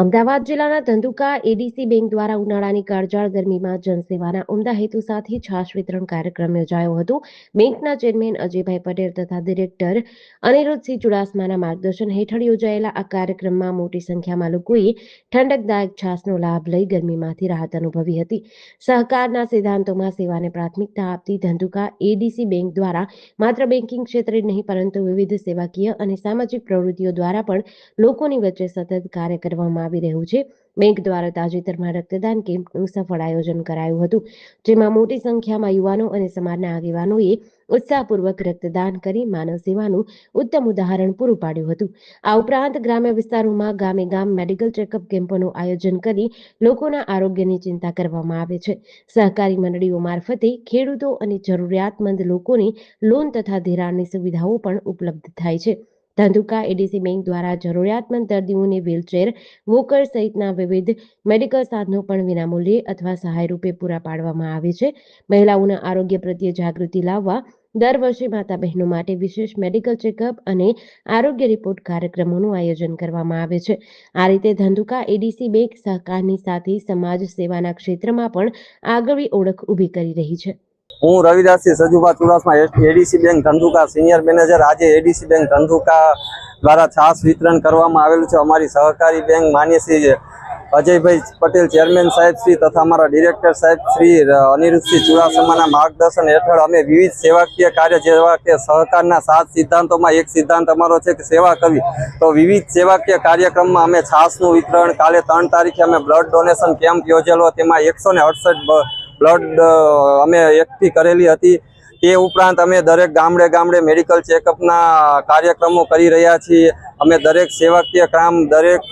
અમદાવાદ જિલ્લાના Dhandhuka ADC bank દ્વારા ઉનાળાની કાળઝાળ ગરમીમાં જનસેવાના ઉમદા હેતુ સાથે છાશ વિતરણ કાર્યક્રમ યોજાયો હતો. બેંકના ચેરમેન અજયભાઈ પટેલ તથા ડિરેક્ટર અનિરુદ્ધસિંહ ચુડાસમાના માર્ગદર્શન હેઠળ યોજાયેલા આ કાર્યક્રમમાં મોટી સંખ્યામાં લોકોએ ઠંડકદાયક છાશનો લાભ લઈ ગરમીમાંથી રાહત અનુભવી હતી. સહકારના સિદ્ધાંતોમાં સેવાને પ્રાથમિકતા આપતી ધંધુકા એડીસી બેંક દ્વારા માત્ર બેન્કિંગ ક્ષેત્રે નહીં પરંતુ વિવિધ સેવાકીય અને સામાજિક પ્રવૃત્તિઓ દ્વારા પણ લોકોની વચ્ચે સતત કાર્ય કરવામાં આવી રહ્યું છે. બેંક દ્વારા તાજેતરમાં રક્તદાન કેમ્પનું સફળ આયોજન કરાયું હતું, જેમાં મોટી સંખ્યામાં યુવાનો અને સમાજના આગેવાનોએ ઉત્સાહપૂર્વક રક્તદાન કરી માનવ સેવાનું ઉત્તમ ઉદાહરણ પૂરું પાડ્યું હતું. આ ઉપરાંત ગ્રામ્ય વિસ્તારોમાં ગામે ગામ મેડિકલ ચેકઅપ કેમ્પોનું આયોજન કરી લોકોના આરોગ્યની ચિંતા કરવામાં આવે છે. સહકારી મંડળીઓ મારફતે ખેડૂતો અને જરૂરિયાતમંદ લોકોને લોન તથા ધિરાણની સુવિધાઓ પણ ઉપલબ્ધ થાય છે. ધંધુકા એડીસી બેંક દ્વારા જરૂરિયાતમંદ દર્દીઓને વ્હીલચેર, વોકર સહિતના વિવિધ મેડિકલ સાધનો પણ વિનામૂલ્યે અથવા સહાય રૂપે પૂરા પાડવામાં આવે છે. મહિલાઓના આરોગ્ય પ્રત્યે જાગૃતિ લાવવા દર વર્ષે માતા બહેનો માટે વિશેષ મેડિકલ ચેકઅપ અને આરોગ્ય રિપોર્ટ કાર્યક્રમોનું આયોજન કરવામાં આવે છે. આ રીતે ધંધુકા એડીસી બેંક સહકારની સાથે સમાજ સેવાના ક્ષેત્રમાં પણ આગવી ઓળખ ઊભી કરી રહી છે. હું Ravidasji Sajubha Chudasama ADC bank Dhandhuka senior manager. આજે એડીસી બેંક ધંધુકા દ્વારા છાશ વિતરણ કરવામાં આવેલું છે। અમારી સહકારી બેંક માન્ય શ્રી અજયભાઈ પટેલ ચેરમેન સાહેબ શ્રી તથા અમારા ડિરેક્ટર સાહેબ શ્રી અનિરુદ્ધસિંહ ચુડાસમાના માર્ગદર્શન હેઠળ અમે વિવિધ સેવાકીય કાર્ય જેવા કે સહકારના 7 સિદ્ધાંતોમાં એક સિદ્ધાંત અમારો છે કે સેવા કરવી, તો વિવિધ સેવાકીય કાર્યક્રમમાં અમે છાશનું વિતરણ, કાલે 3 તારીખે અમે બ્લડ ડોનેશન કેમ્પ યોજેલો, તેમાં 168 બ્લડ અમે એકઠી કરેલી હતી। તે ઉપરાંત અમે દરેક ગામડે મેડિકલ ચેકઅપના કાર્યક્રમો કરી રહ્યા છીએ। અમે દરેક સેવાકીય કામ દરેક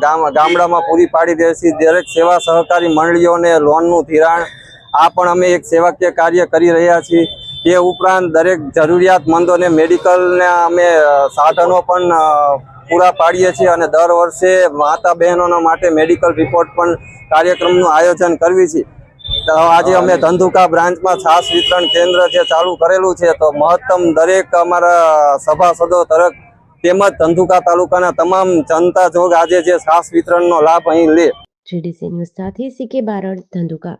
ગામડામાં પૂરી પાડી દઈએ છીએ। દરેક સેવા સહકારી મંડળીઓને લોનનું ધિરાણ આ પણ અમે એક સેવાકીય કાર્ય કરી રહ્યા છીએ। તે ઉપરાંત દરેક જરૂરિયાતમંદોને મેડિકલના અમે સાધનો પણ પૂરા પાડીએ છીએ અને દર વર્ષે માતા બહેનોના માટે મેડિકલ રિપોર્ટ પણ કાર્યક્રમનું આયોજન કરવી છે। તો આજે અમે ધંધુકા બ્રાન્ચમાં છાશ વિતરણ કેન્દ્ર જે ચાલુ કરેલું છે, તો મહત્તમ દરેક અમારા સભાસદો તરફ તેમજ ધંધુકા તાલુકાના તમામ જનતા જોગ આજે જે છાશ વિતરણનો લાભ અહીં લે। જીડીસી ન્યૂઝ સાથે સીકે બારડ, ધંધુકા।